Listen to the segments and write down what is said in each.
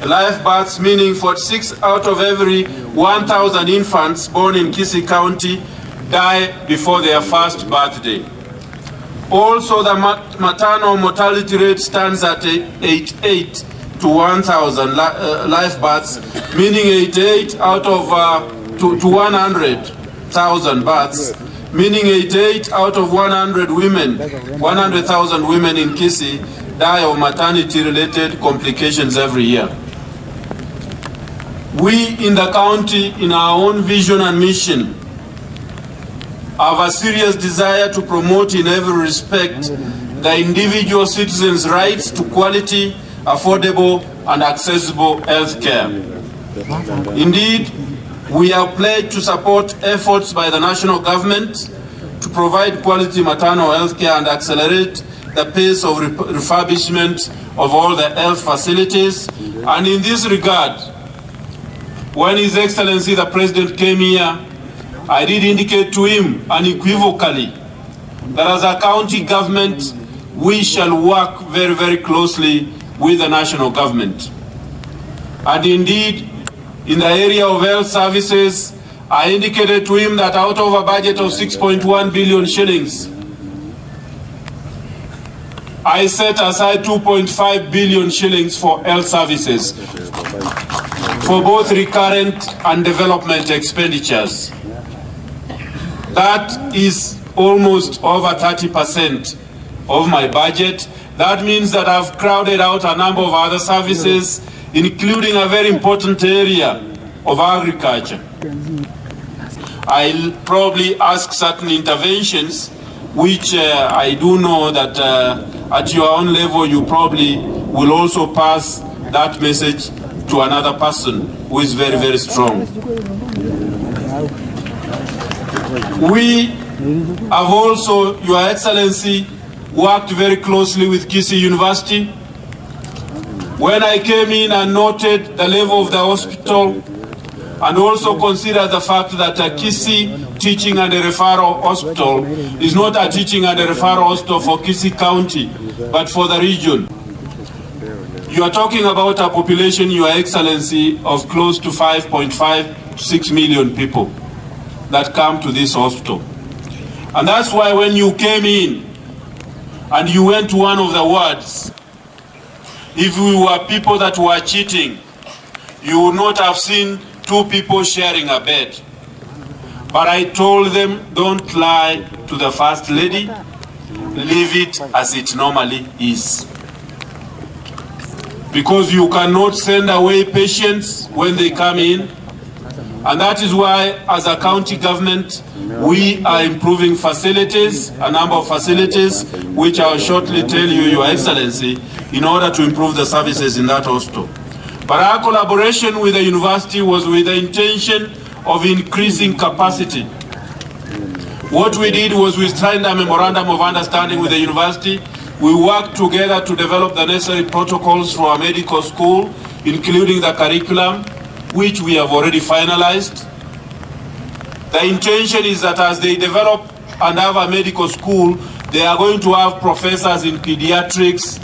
live births, meaning 46 out of every 1,000 infants born in Kisii County die before their first birthday. Also, the maternal mortality rate stands at 88 to 1,000 live births, meaning 88 out of to 100,000 births, meaning 88 out of 100 women, 100,000 women in Kisii die of maternity-related complications every year. We in the county, in our own vision and mission, have a serious desire to promote in every respect the individual citizens' rights to quality, affordable, and accessible health care. Indeed, we are pledged to support efforts by the national government to provide quality maternal health care and accelerate the pace of refurbishment of all the health facilities. And in this regard, when His Excellency the President came here, I did indicate to him unequivocally that as a county government, we shall work very, very closely with the national government. And indeed, in the area of health services, I indicated to him that out of a budget of 6.1 billion shillings, I set aside 2.5 billion shillings for health services, for both recurrent and development expenditures. That is almost over 30% of my budget. That means that I've crowded out a number of other services, including a very important area of agriculture. I'll probably ask certain interventions, which I do know that at your own level you probably will also pass that message to another person who is very, very strong. We have also, Your Excellency, worked very closely with Kisii University. When I came in and noted the level of the hospital and also considered the fact that a Kisii Teaching and Referral Hospital is not a teaching and referral hospital for Kisii County, but for the region. You are talking about a population, Your Excellency, of close to 5.5 to 6 million people that come to this hospital. And that's why when you came in and you went to one of the wards, if we were people that were cheating, you would not have seen two people sharing a bed. But I told them, don't lie to the First Lady, leave it as it normally is. Because you cannot send away patients when they come in. And that is why, as a county government, we are improving facilities, a number of facilities, which I will shortly tell you, Your Excellency, in order to improve the services in that hospital. But our collaboration with the university was with the intention of increasing capacity. What we did was we signed a memorandum of understanding with the university. We worked together to develop the necessary protocols for our medical school, including the curriculum, which we have already finalized. The intention is that as they develop and have a medical school, they are going to have professors in pediatrics,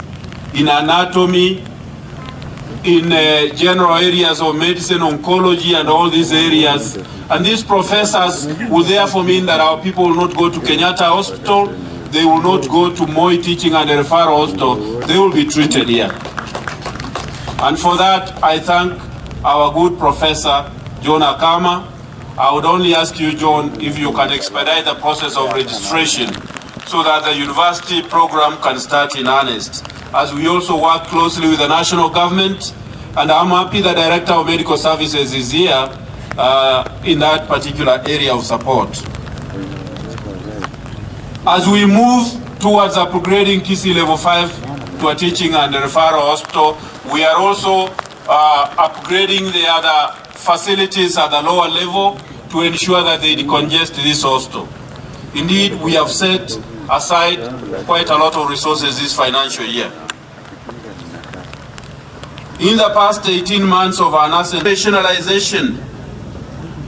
in anatomy, in general areas of medicine, oncology, and all these areas. And these professors will therefore mean that our people will not go to Kenyatta Hospital, they will not go to Moi Teaching and Referral Hospital, they will be treated here. And for that, I thank our good Professor John Akama. I would only ask you, John, if you can expedite the process of registration so that the university program can start in earnest, as we also work closely with the national government, and I'm happy the Director of Medical Services is here in that particular area of support. As we move towards upgrading Kisii Level 5 to a teaching and referral hospital, we are also upgrading the other facilities at the lower level to ensure that they decongest this hospital. Indeed, we have set aside quite a lot of resources this financial year. In the past 18 months of our nationalization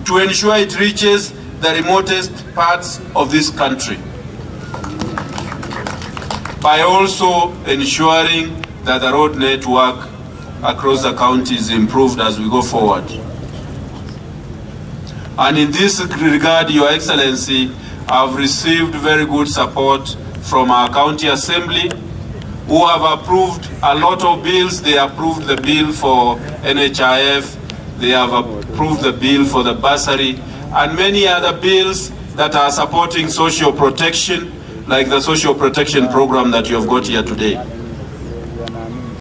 to ensure it reaches the remotest parts of this country, by also ensuring that the road network across the county is improved as we go forward. And in this regard, Your Excellency, I've received very good support from our county assembly, who have approved a lot of bills. They approved the bill for NHIF, they have approved the bill for the bursary, and many other bills that are supporting social protection, like the social protection program that you have got here today.